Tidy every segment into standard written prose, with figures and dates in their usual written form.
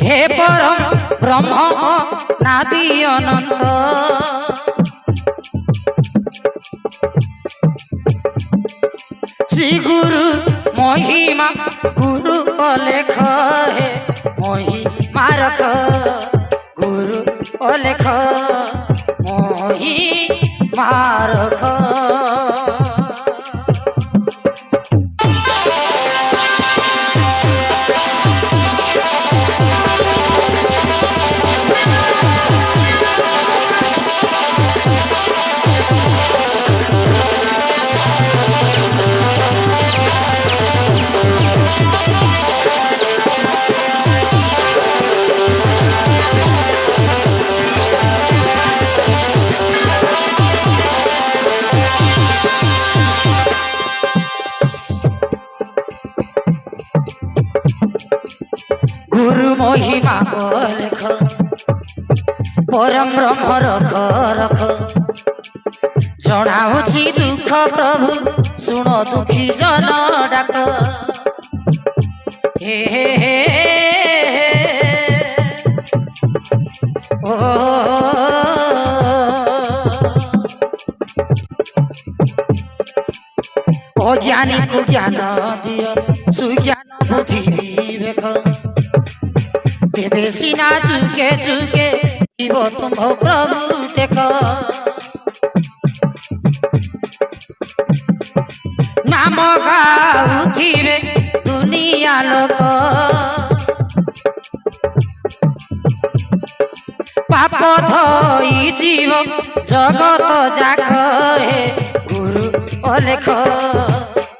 हे परम ब्रह्म नादि अनंत श्री गुरु महिमा गुरु अलेख हे महिमा रख गुरु अलेख महिमा रख। गुरु महिमा लेख परम ब्रह्म रख रख जनाऊँची दुख प्रभु सुन दुखी जन डाक हे हे ओ अज्ञानी को ज्ञान दियो सुज्ञान बुद्धि विवेक तेबे सीना झुके झुके जीव तुम प्रभु टेक नाम गाउथिबे दुनिया लोक पाप धोई जीव जगत जाक हे गुरु अलेख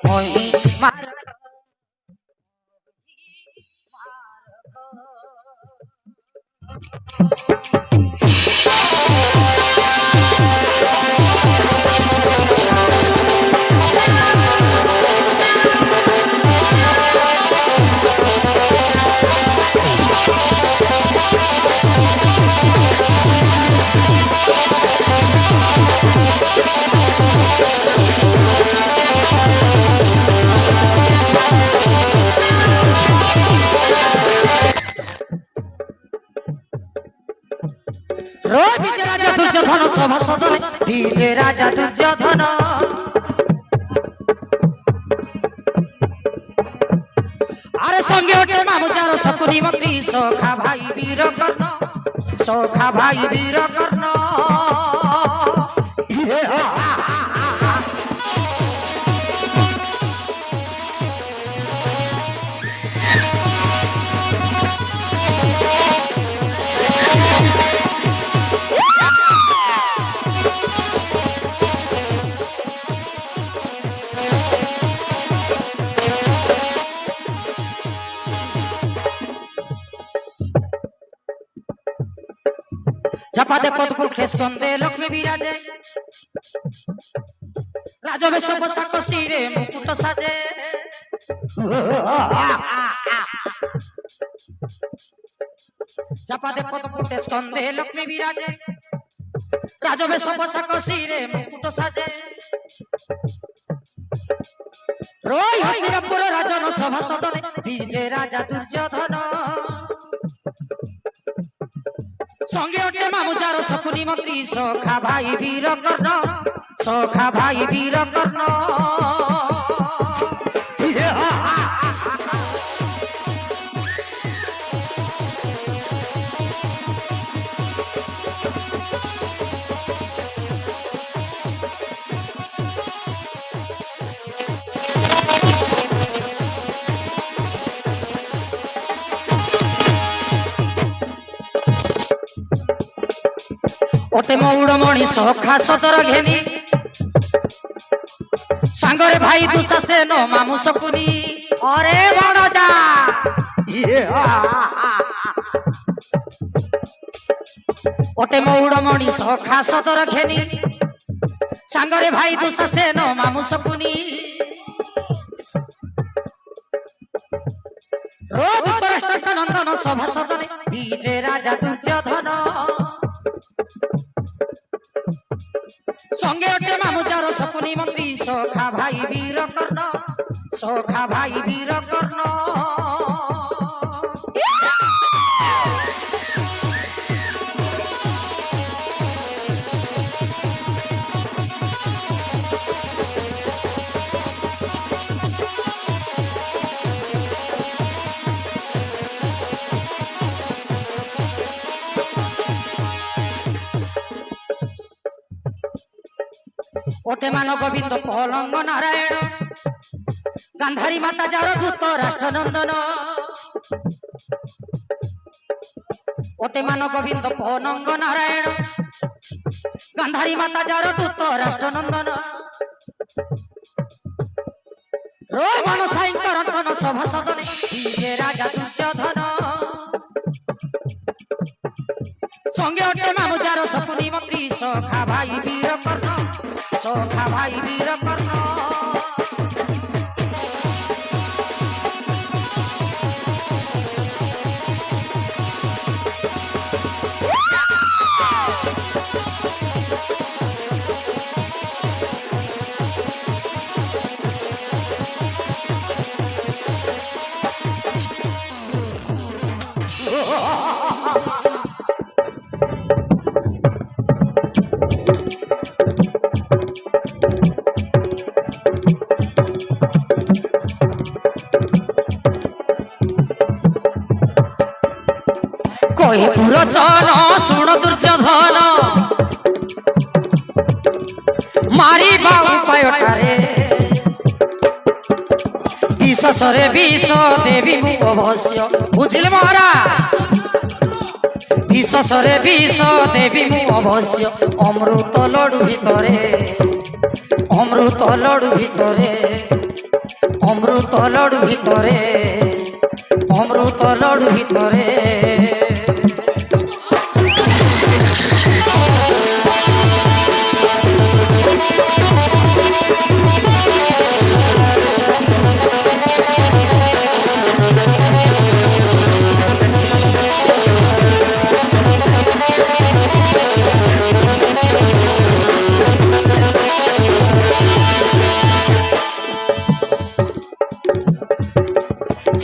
महिमा विजय राजा दुर्योधन सभा सदन विजय राजा दुर्योधन अरे संगे उठे मामुचार शकुनी मंत्री सखा भाई वीर कर्ण सखा भाई वीर कर्ण जपादे पदपुखे स्कंदे लक्ष्मी विराजे राजवेश पोशाक शिरे मुकुट साजे जपादे पदपुखे स्कंदे लक्ष्मी विराजे राजवेश पोशाक शिरे मुकुट साजे रोय हस्तिनापुर राजन सभा सदने विजय राजा दुर्योधन संगे उठे मामुचार शकुनी मंत्री सखा भाई वीर कर्ण सखा भाई वीर कर्ण ओटे मौड़मणि सखा सतर घेनी सांगरे भाई दुशासेन मामू शकुनी अरे बड़जा ओटे मौड़मणि सखा सतर घेनी सांगरे भाई दुशासेन मामू शकुनी सभा सदने विजय राजा दुर्योधन संगे अटे मामुजार शकुनी मंत्री सखा भाई वीर कर्ण सखा भाई वीर कर्ण ओटे मान गोविंद पलंग नारायण गांधारी माता जार दूत राष्ट्र नंदन ओटे मान गोविंद पलंग नारायण गांधारी माता जार दूत राष्ट्र नंदन रोमन साइंकर रचन सभा सदने विजय राजा दुर्योधन संगे अटे मामुजार शकुनी मंत्री सखा भाई वीर कर्ण सखा भाई वीर कर्ण कहे पुरचन शुण दुर्योधन मारी उपायटारे विशेषरे विष देवी मु अवश्य बुझिले महाराज विशेषरे विष देवी मु अवश्य अमृत लडू भितरे अमृत लडू भितरे अमृत लडू भितरे अमृत लडू भितरे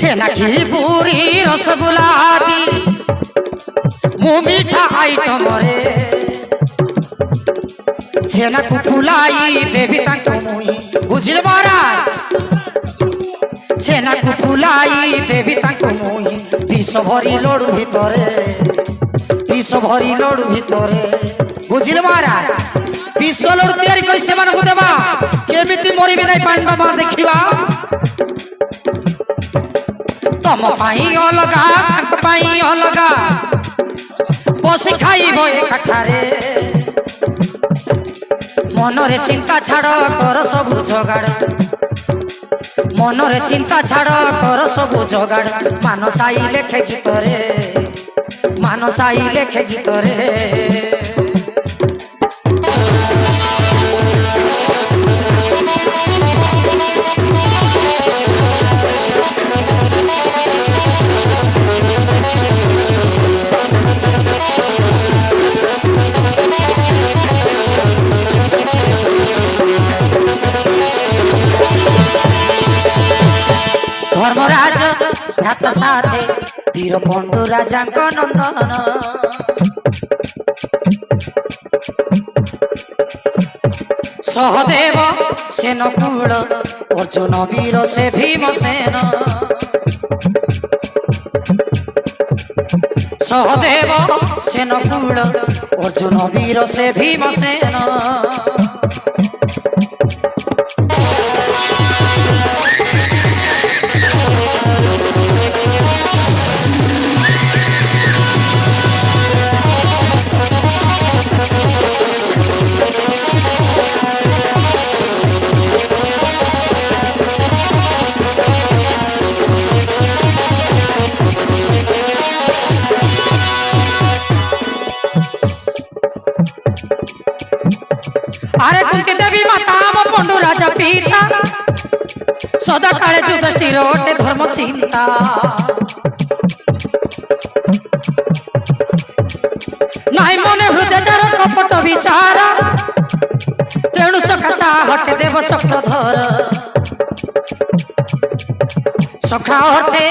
छेना घी पूरी रसगुल्ला आदि मु मीठा आइटम रे छेना को फुलाई देवी ताको मुई बुझिले महाराज छेना को फुलाई देवी ताको मुई विष भरी लडू भितरे विष भरी लडू भितरे बुझिले महाराज विष लडू तैयारी करि से मानकु देबा केमिति मरिबे नै पांडव मार देखिबा तम पाई अलगा तांक पाई अलगा बसी खाइबो एकाठारे मनरे चिंता छाड़ कर सबु जोगाड़ मनरे चिंता छाड़ कर सबु जोगाड़ मानसाई लेखे गीतरे मानसाई लेखे गीतरे धर्मराज भ्रात साथे वीर पंडु राजा नंदन सहदेव सेन कूल अर्जुन वीर से भीमसेन सहदेव सेन कूल अर्जुन वीर से भीमसेन अरे कुंती देवी माता पंडु राजा पिता सदा काले जुदष्टि रोटे धर्म चिंता विचार तेणु सखा हटे देव चक्रधर सखा हटे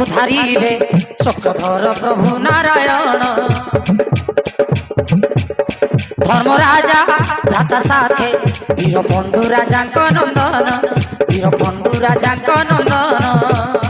उधारिबे चक्रधर प्रभु नारायण धर्मराजा भ्राता साथे वीर पंडु राजा नंदन वीर पंडु राजा नंदन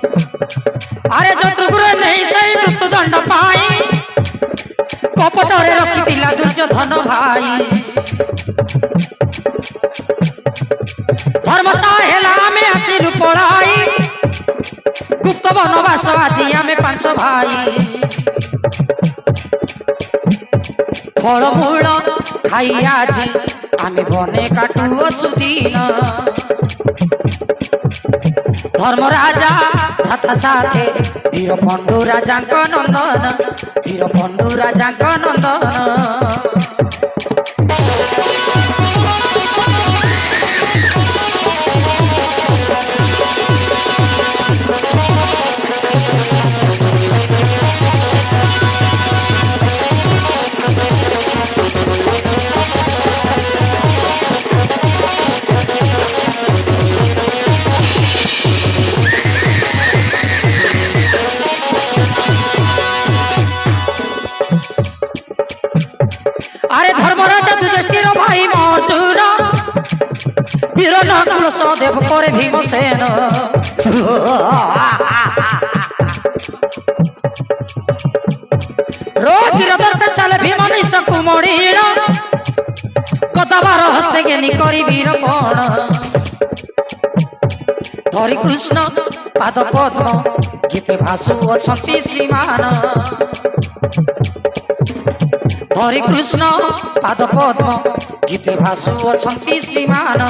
अरे शत्रुघ्न नहीं सही मृत्युदंड पाई कपटरे रखिथिला दुर्योधन भाई धर्मसा हेला में आसिलु पड़ाई गुप्त वनवास आजी आमे पांच भाई फलमूल खाई आजी आमे बने काटू अछु दिन धर्मराजा भ्राता साथे वीर पंडु राजा नंदन वीर पंडु राजा नंदन अरे धर्मराजा युधिष्ठिर भाई अर्जुन वीर नकुल सहदेव करे भीमसेन रो वीरदर पे चले भीम निश कुमड़ीण कदाबार हस्ते ज्ञानी करी वीरपण धरी कृष्ण पाद पद्म गीते भासु अछंती श्रीमान हरि कृष्ण पाद पद्म गीते भासु अछंती श्रीमान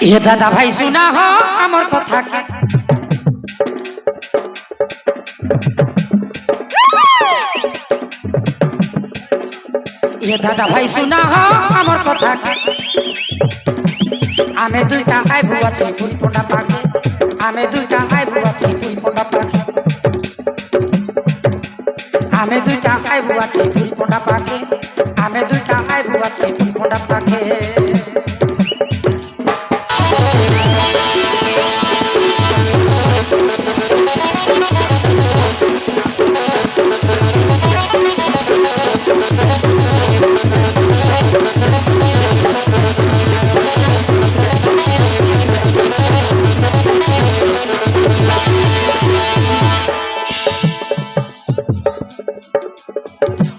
ये दादा भाई सुना हो अमर कथा के ये दादा भाई सुना हो अमर कथा के आमे दुईटा आइ बुआ छे फुल पोंडा पाके आमे दुईटा आइ बुआ छे फुल पोंडा पाके आमे दुईटा आइ बुआ छे फुल पोंडा पाके आमे दुईटा आइ बुआ छे फुल पोंडा पाके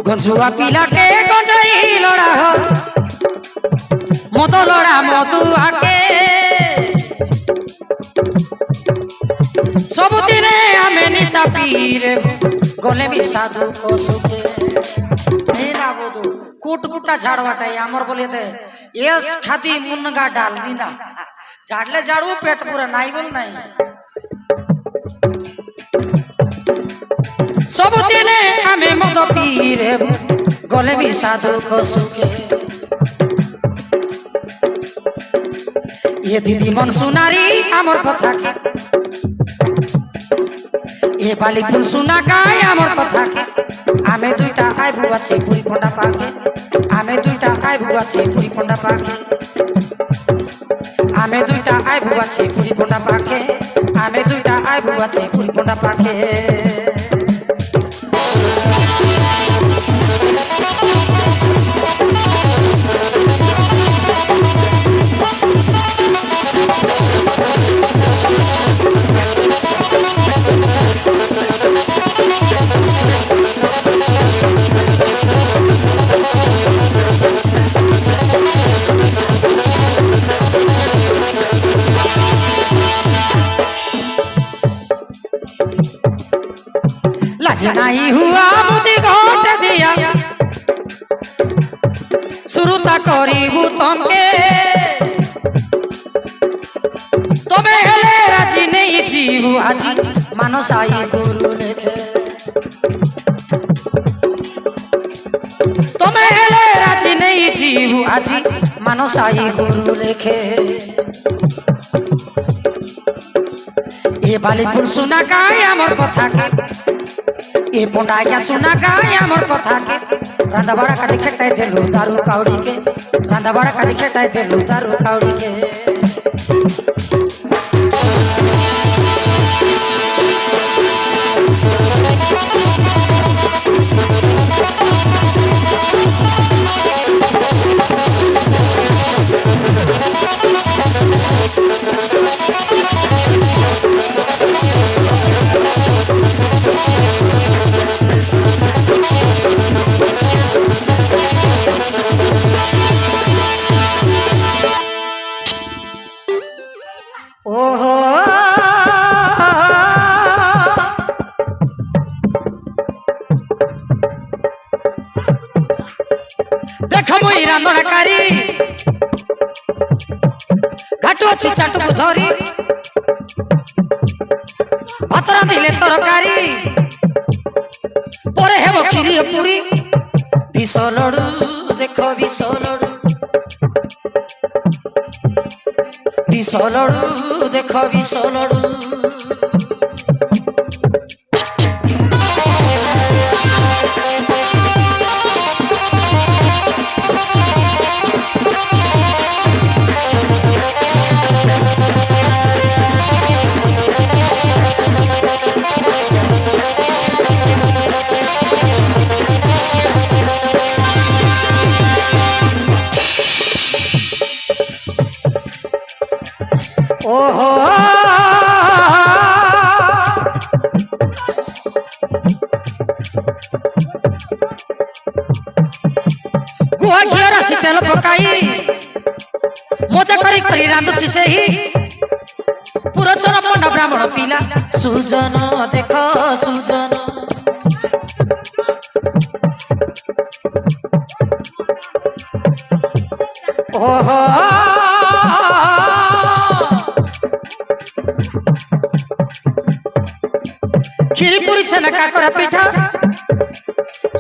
गंजुआ पिला के गंजाई लड़ा हो मद लड़ा मधुआ के सबुदिने आमे निशा पीरे गले भी साधु को सुखे नीला बोधु कुटकुटा झाड़वाटाई आमर बोले दे यस खाती मुनगा डाल दीना झाड़ले झाड़ू पेट पूरा नहीं बोल नहीं सबुदिने आमे मद पीरे गले भी साधु को सुखे ये दीदी मन सुनारी आमर कथा के ये बाली फुल सुना काय आमर कथा के आमे दुईटा आइ बुआ छे फुल पोंडा पाके आमे दुईटा आइ बुआ छे फुल पोंडा पाके आमे दुईटा आइ बुआ छे फुल पोंडा पाके आमे दुईटा आइ बुआ छे फुल पोंडा पाके लाज नहीं हुआ मुझे घोट दिया शुरू करू तमके तुम्हें हेले राजी नहीं जीव आज मानसाई गुरु लेखे तुम्हें हेले राजी नहीं जीव आज मानसाई गुरु लेखे ये बालिपुर सुना गाय आमर कथा के ये पुंडाया सुना गाय आमर कथा के रांधा बड़ा काजे खेटाई देलु दारू काउड़ी के रांधा बड़ा काजे खेटाई देलु दारू काउड़ी के ओहो देख मुई रांधणाकारी घाटू अच्छी चाटू को धरी भात रांधिले तरकारी परे हेब खीरी पूरी विष लड़ू देख विष लड़ू विष लड़ू देख विष लड़ू ओहो गुआ घिया राशि तेल पकाई मजा करी करी रांधुची से ही पुरचन पंडा ब्राह्मण पिला सुजन देख सुजन ओहो खीरी पूरी छेना काकरा पिठा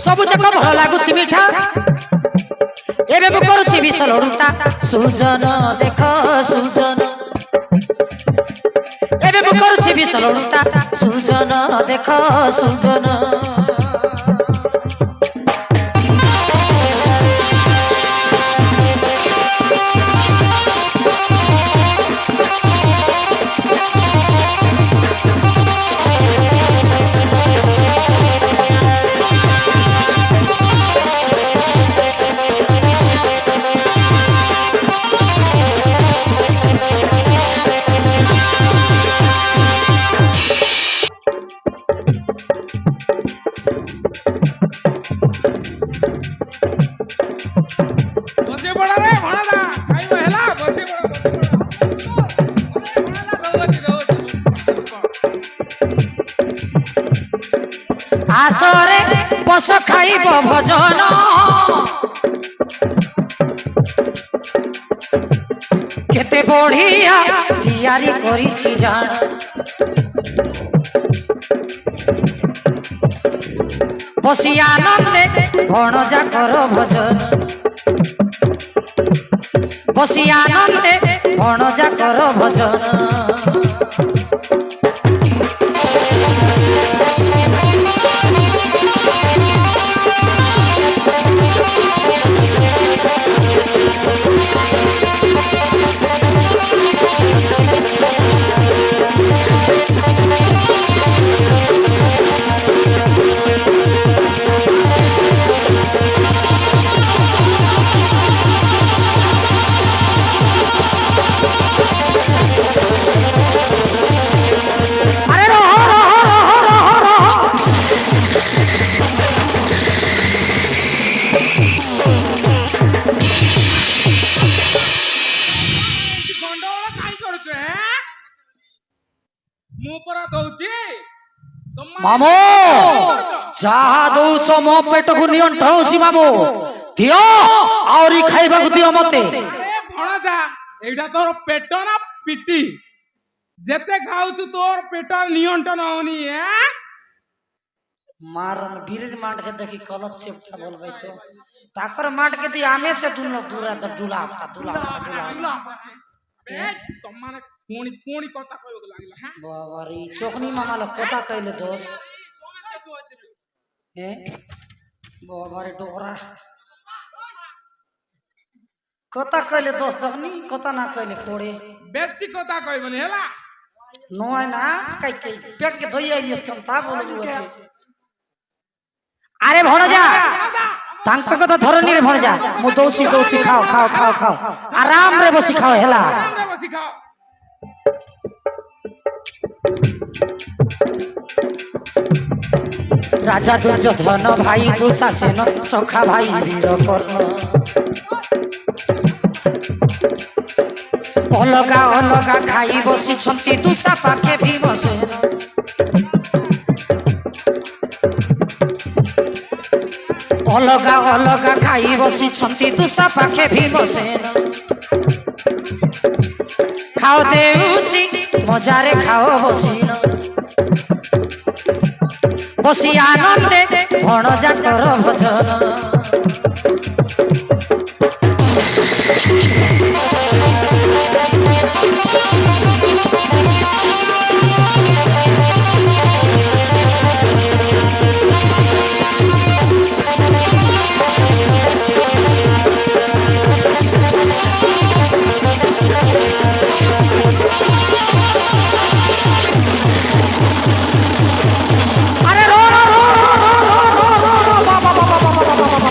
सबु जाक भल लागुची मिठा एबे मु करूची विष लड़ूटा सुजन देख सुजन एबे मु करूची विष लड़ूटा सुजन देख सुजन आसरे बस खाइब भजन केते बढ़िया तैयारी करिछि जान बसी आनंदे भणजा कर भजन बसी आनंदे भणजा कर भजन ମୁଁ ପରା ଦଉଛି ମାମୁ ଯାହା ଦଉଛ ମୋ ପେଟକୁ ନିଅଣ୍ଟ ହଉଛି ମାମୁ ଦିଅ ଆହୁରି ଖାଇବାକୁ ଦିଅ ମତେ। ଆରେ ଭଣଜା ଏଇଟା ତୋର ପେଟ ନା ପିଟି ଯେତେ ଖାଉଛୁ ତୋର ପେଟ ନିଅଣ୍ଟ ନଉନି मारन बीर माट के देखी कलत से बोलबे तो ताकर माट के दी आमे से दुनो दूरा द दुला दुला ए तमाने पुणी पुणी कथा कहबो लागला हां बाबा रे चोखनी मामा ल कथा कहले दोस ए बाबा रे डोरा कथा कहले दोस दखनी कथा ना कहले कोड़े बेसी कथा कहबनी हेला नोय ना कई कई पेट के धोई आइलिस कथा बोलबो अछि। अरे भणजा तांको कथा धरनी रे भणजा मु दौची दौची खाओ खाओ खाओ खाओ आराम रे बसी खाओ हेला आराम रे बसी खाओ। राजा दुर्योधन भाई दुशासन सखा भाई वीर कर्ण अलगा अलगा खाई बसी छंती दुशा पाखे भीमसेन अलगा अलगा खाई बसी छंती दुशा पाखे भीमसेन खाओ देउची मजारे खाओ बसिन बसी आनंदे भणजा कर भजन। अरे रो रो रो रो रो रो रो रो बाबा बाबा बाबा बाबा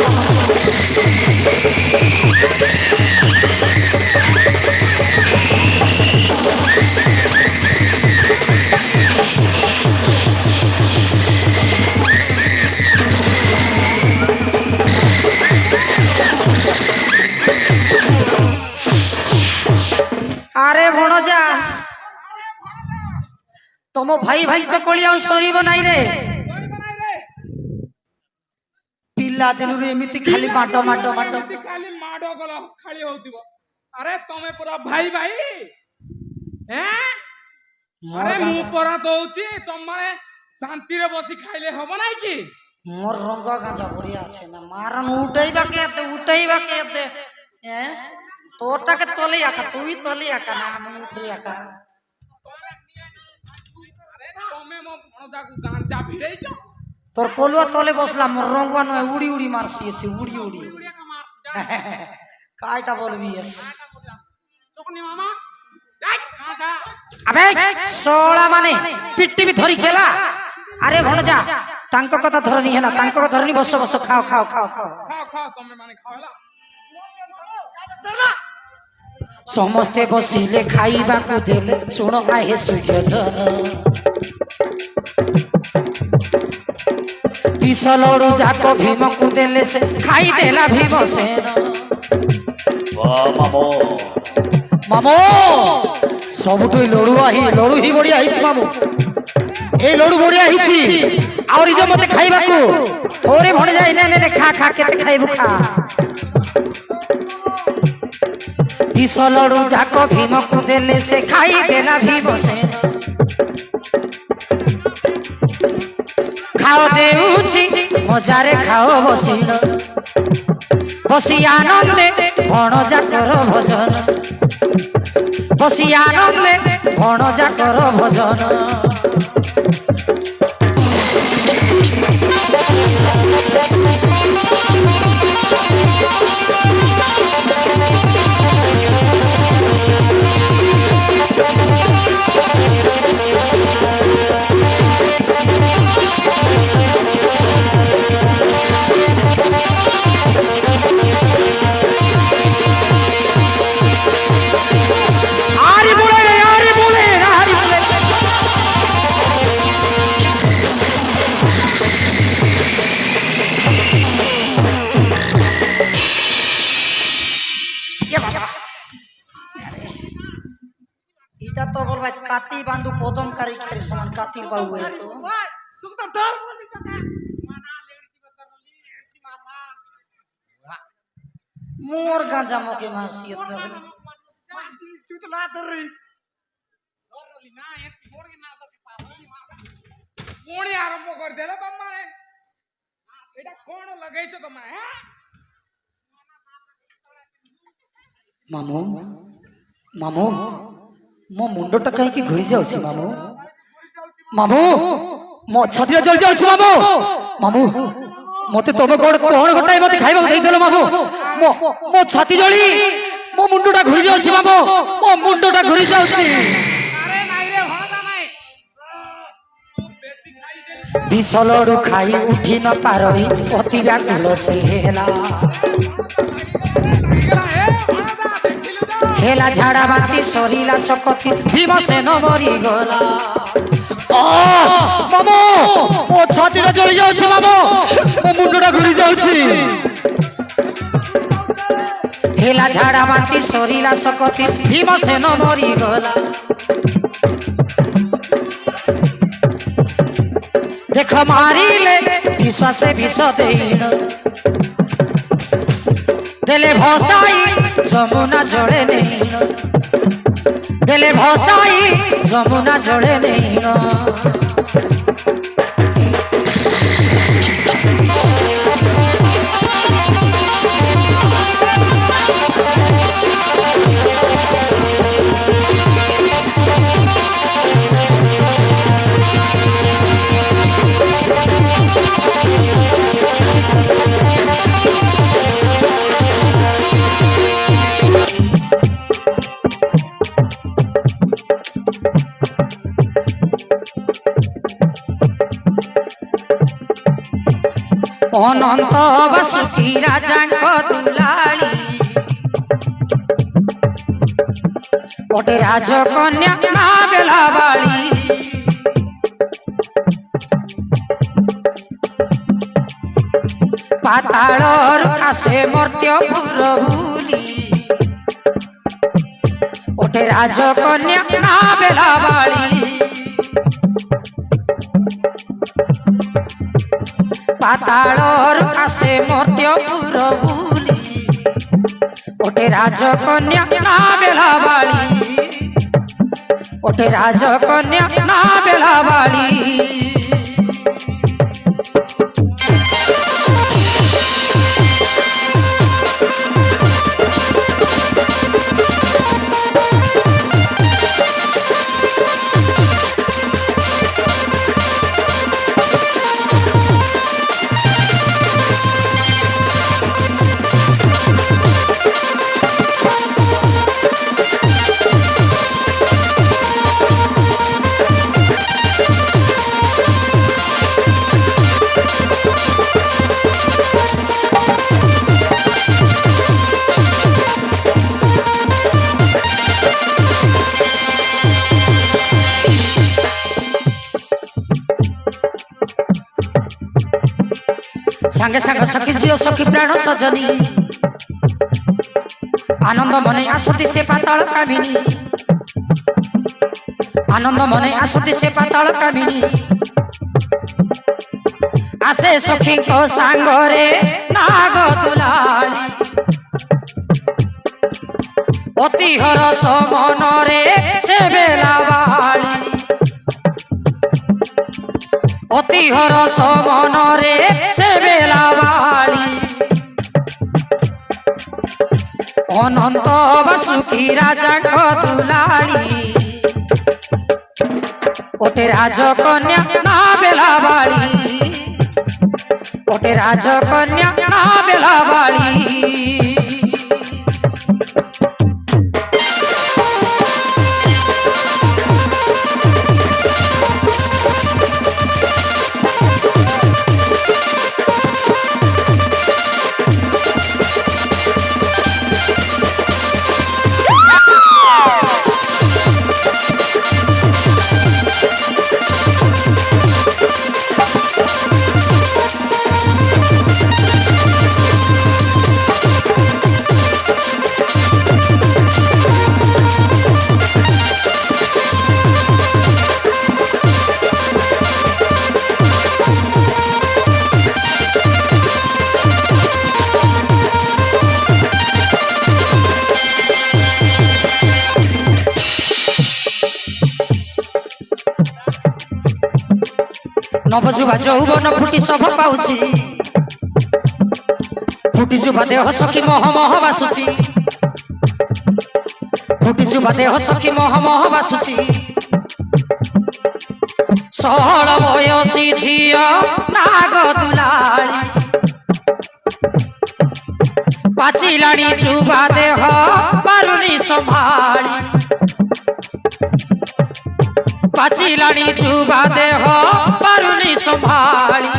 अरे भणजा तुम भाई भाई को कोलिया सरीब नाई रे पिला दिन रे एमिति खाली माडो माडो माडो खाली माडो गलो खाली होतिबो। अरे तमे पूरा भाई भाई हैं अरे मु परा दउची तुम माने शांति रे बसी खाइले हबो नाइ की मोर रंग गांजा बढ़िया छे ना मारन उठैबा के दे हैं तोटा के तले आका तू ही तले आका ना हम उठरी आका। अरे तमे मो भणजा को गांजा भिड़ैछ तोर कोलुआ तले बसला मोर रंगवा न उड़ी उड़ी मारसी छे उड़ी उड़ी काइटा बोलबी यस चोकनी मामा अबे सोळा माने पिट्टी भी धरी खेला। अरे भणजा तांको कथा धरनी है ना तांको कथा धरनी बस बस खाओ खाओ खाओ खाओ खाओ खाओ तमे माने खाओला समस्ते बसिले खाइबा को देले सुन आहे सुजन पिसलड़ू जाक भीम को देले से खाई देला भीमसेन। मामो मामो सबुठु लड़ू ही बढ़िया हिची मामू ए लड़ू बढ़िया हिची और जो मते खाइबा को ओरे भण जाई ने ने खा खा केते खाइबु खा पिसलड़ू जाक भीम को देले से खाई देला भीमसेन। खाओ देउची मजारे खाओ बसिन बसी आनंदे भणजा कर भजन बसी आनंदे भणजा कर भजन। आरी बोले কাতি বান্ধু পদম কারি খারি সমান কাতির বাবু এ তো तुक तो डर बोली काका माना लेडकी बतरली एसी मामा मोर गांजा मोके मारसी तू तो ला डर रही ना ये छोड़ के ना तो पानी कोणी आरंभ कर देला बम्मा ने एटा कोण लगाइछ तमा हे मामू मामू मो मुंडटा कहीं की घुरी जाउछि मामू मामू मो छतिया जल जाउछि मामू मामू मते तबे कोण कोण घटाई मते खाइबा देई देलो मामू मो मो छाती जळी मो मुंडटा घुरी जाउछि मामू मो मुंडटा घुरी जाउछि अरे नाही रे भणदा नाही बेसी खाई देली बिसलडू खाई उठी न पारई अति व्याकुल से हेला हेला झाड़ा बाती सरीला सकती भीमसेन मरी गला ओ मामो ओ छातीटा जळी जाउछि मामो ओ मुंडटा घुरी जाउछि हेला झाड़ा बाती सरीला सकती भीमसेन मरी गला देख मारिले विश्वास विष देन देले भसाई जमुना जड़े नहीं देले भसाई जमुना जड़े नहीं अनंत बसुकी राजांक दुलाली ओटे राजकन्या ना बेला बाली पाताळर आसे मर्त्यपुर भूली ओटे राजकन्या ना बेला बाली पाताळर आसे मर्त्यपुर भूली ओटे राजकन्या ना बेला बाली ओटे राजकन्या ना बेला बाली सांगे सांग सखी झियो सखी प्राण सजनी आनंद मने आसती से पाताल कामिनी आनंद मने आसती से पाताल कामिनी आसे सखी को सांगरे नाग दुलाली अति हरस मनरे से बेला बाली अति हरस मनरे से बेला बाली अनंत बसुकी राजा दुलाली ओटे राजकन्या ना बेला बाली ओटे राजकन्या ना बेला बाली नवजुवा यौवन फुटी सभ पाउछि फुटी जुवा देह सखी मोह मोह बासुछि फुटी जुवा देह सखी मोह मोह बासुछि षोहळ बयसी झियो नाग दुलाळी पाचिलाणी जुवा देह पारुनी संभाळी पाचिलाणी जुवा देह पारुनी संभाळी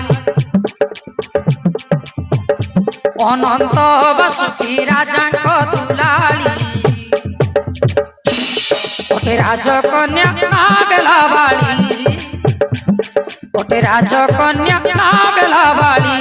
अनंत बासुकी राजांक दुलाळी ओटे राजकन्या ना बेलाबाळी ओटे राजकन्या ना बेलाबाळी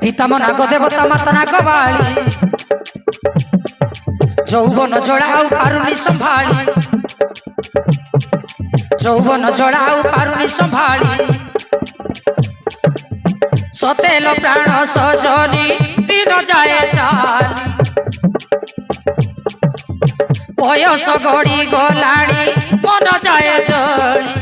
पिता मो नाग देवता माता नागवाळी যৌবন জড়াও পারুনি সম্ভাળી যৌবন জড়াও পারুনি সম্ভাળી সতেল প্রাণ সজনী দিন যায় চাল বয়স গড়ি গলাণী মন যায় জলি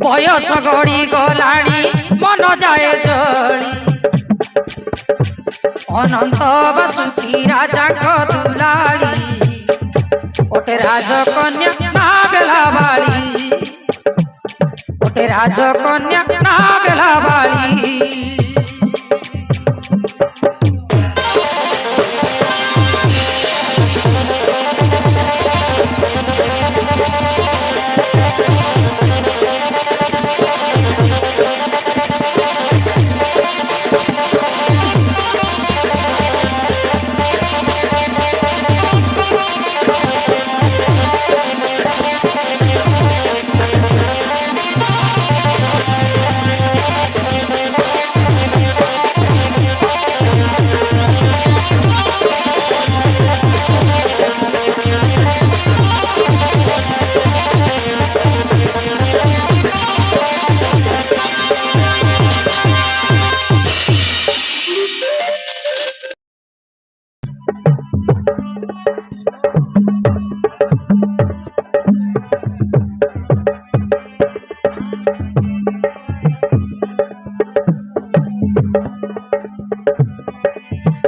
বয়স গড়ি গলাণী মন যায় জলি अनंत बासुकी राजांक दुलाळी ओटे राजकन्या ना बेलाबाळी ओटे राजकन्या ना बेलाबाळी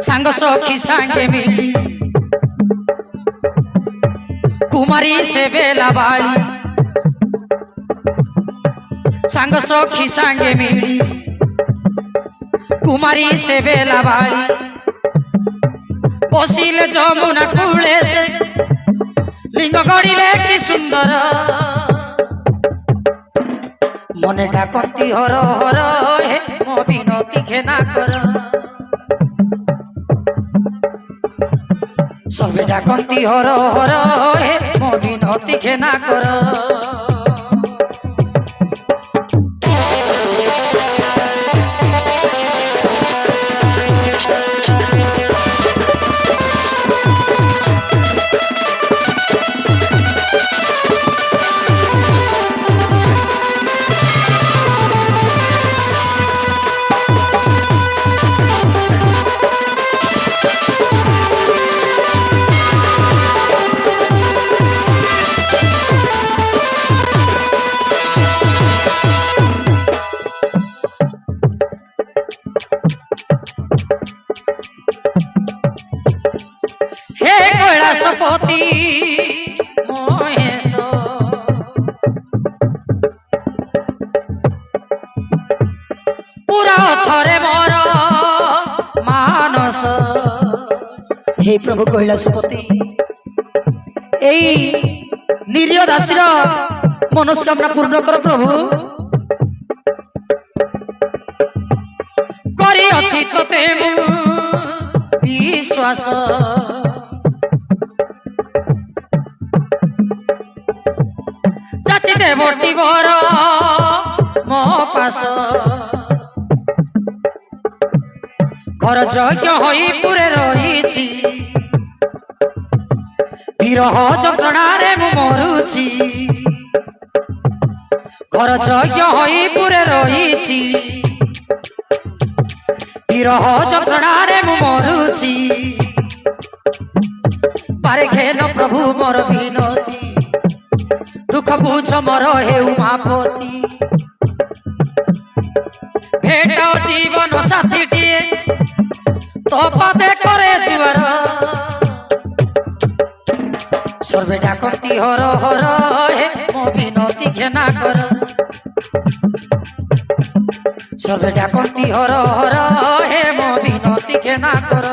सांग सखी सांगे मिली कुमारी से बेलाबाळी सांग सखी सांगे मिली कुमारी से बेलाबाळी बसिले जमुना कूले से लिंग गड़िले कि सुंदर मने डाकती हर हर हे मो बिनती घेना कर सबे डाकती हर हर हे मो बिनती घेना कर हे प्रभु कैलाशपति एई निरीह दासीर मनोस्कामना पूर्ण कर प्रभु करी अछि तते विश्वास चाची देवटी बर मो पास घर यज्ञ होई पुरे रही विरह जंत्रणारे मु मरुची घर यज्ञ होई पुरे रही विरह जंत्रणारे मु मरुची पारे घेन प्रभु मोर विनती दुख बुझ मोर हे उमापति भेट जीवन साथी टीए तो पाते करे जुआर सर्वे डाकती हर हर हे मो विनती घेना कर सर्वे डाकती हर हर हे मो विनती घेना कर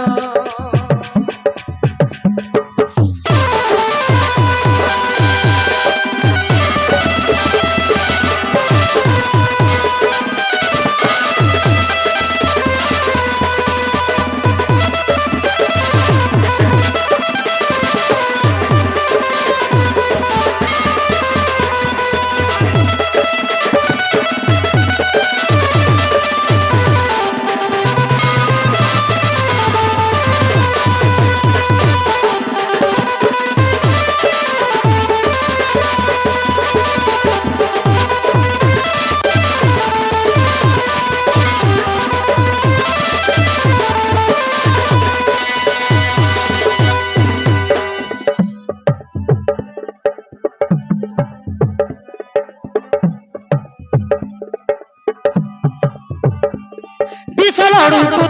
लड़ू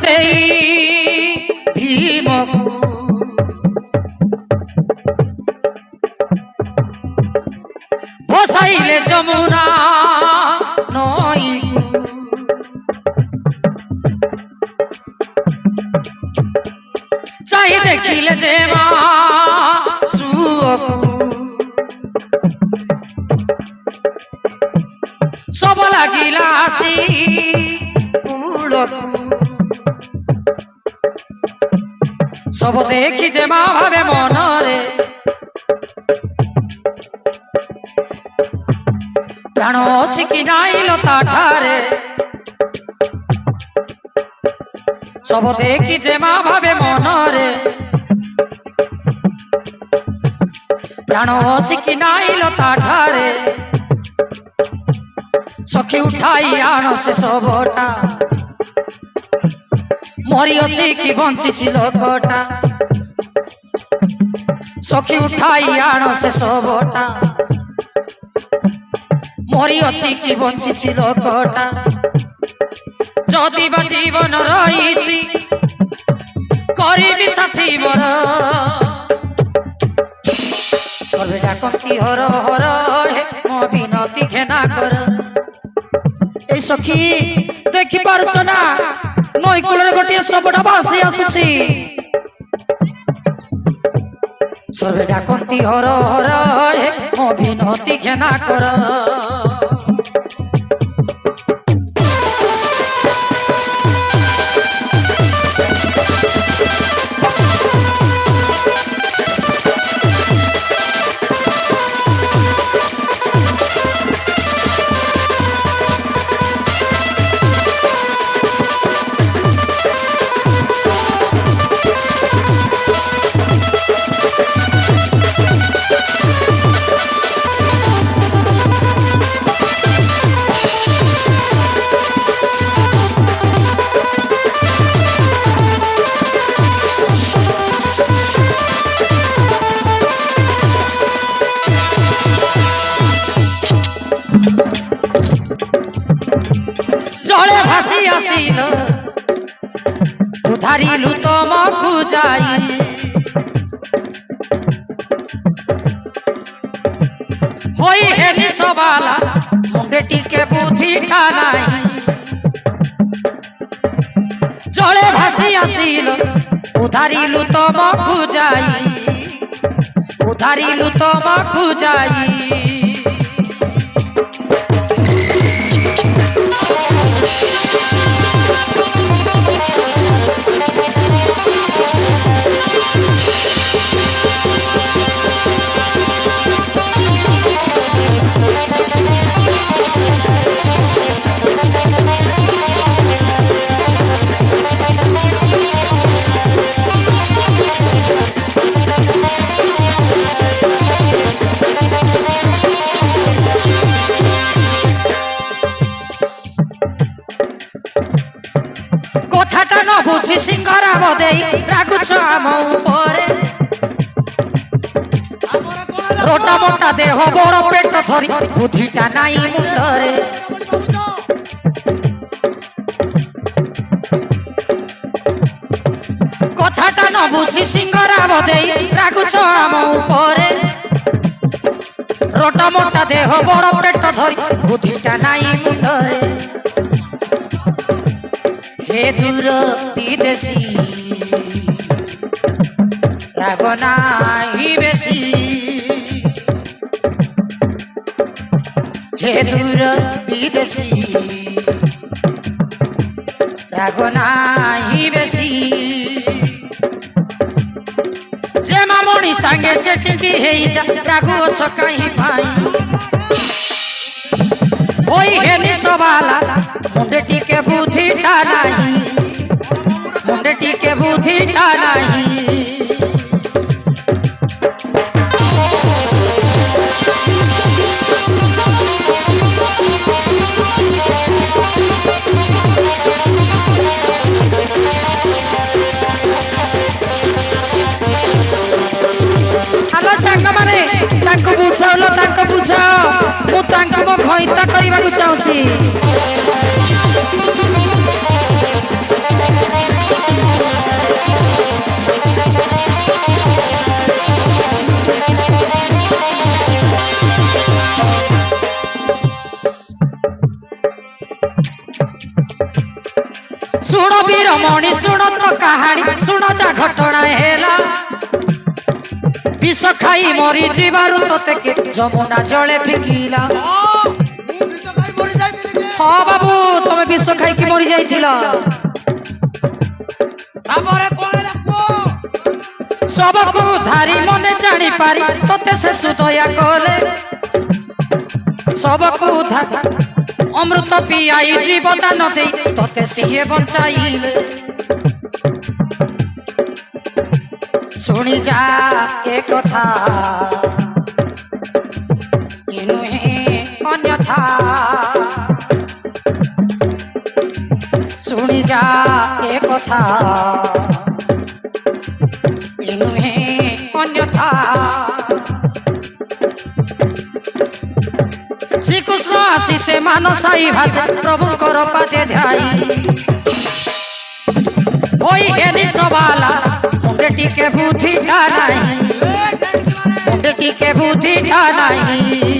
भीम भसाइले जमुना नई चाहे देखिले जे सब लागिला आसी सब देखी जे माँ भावे मनरे प्राण अछि कि नाई लता ठारे सब देखी जे माँ भावे मनरे प्राण अछि कि नाई लता ठारे सखी उठाई आण से सबटा मरी अछि कि बंची लोकटा सखी उठाई आण से सबटा मरी अछि कि बंची लोकटा जदि बा जीवन रही करी साथी मोर सर्वे डाकती हर हर हे मो विनती घेना कर ए सखी देखि पारछ ना नई कूलर गोटे सबटा भासी आसुची सर्वे डाकती हर हर हे मो विनती घेना कर जले भासी आसिल उधारिलु तमकु जाई होई हे निसबाला मुंडे टिके बुद्धि ठानाई जले भासी आसिल उधारिलु तमकु जाई उधारिलु तमकु जाई कथाटा न बुझी सिंगरा बदे रागुछ आम उपरे रोटा मोटा देह बड़ पेट धरी बुद्धिटा नाई मुंडरे कथाटा न बुझी सिंगरा बदे रागुछ आम उपरे रोटा मोटा देह बड़ पेट धरी बुद्धिटा नाई मुंडरे हे दूर विदेशी राग नाही बेसी हे दूर विदेशी राग नाही बेसी जे मामणी सांगे से टिंटी हेई जा रागु छ कहीं पाई होई हे निसवाला मुंडे टिके बुद्धि टा नाही मुंडे टिके बुद्धि टा नाही हेलो सांग माने ताको बुझाओ ताको बुझाओ मु ताको मो घइता करबा को चाहूची सुनो वीरमणि सुनो तो कहानी सुनो जा घटना हेला विष खाई मरी जीवारु तोते के जमुना जले फिकिला हाँ बाबू तुम विष खाई की मरी जाइथिला सबको धारी मने जानी पारी तोते से सुदया कोले सबको धारी अमृत पियाई जीवदान दे तोते सिए बंचाइले सुनी जा ए कथा इनुहे अन्यथा सुनी जा ए कथा इनुहे अन्यथा श्री कृष्ण आशी से मानसाई भाषा प्रभु कर पाते ध्याई होई हे निसवाला मुंडे टिके बुद्धि टा नाही मुंडे टिके बुद्धि टा नाही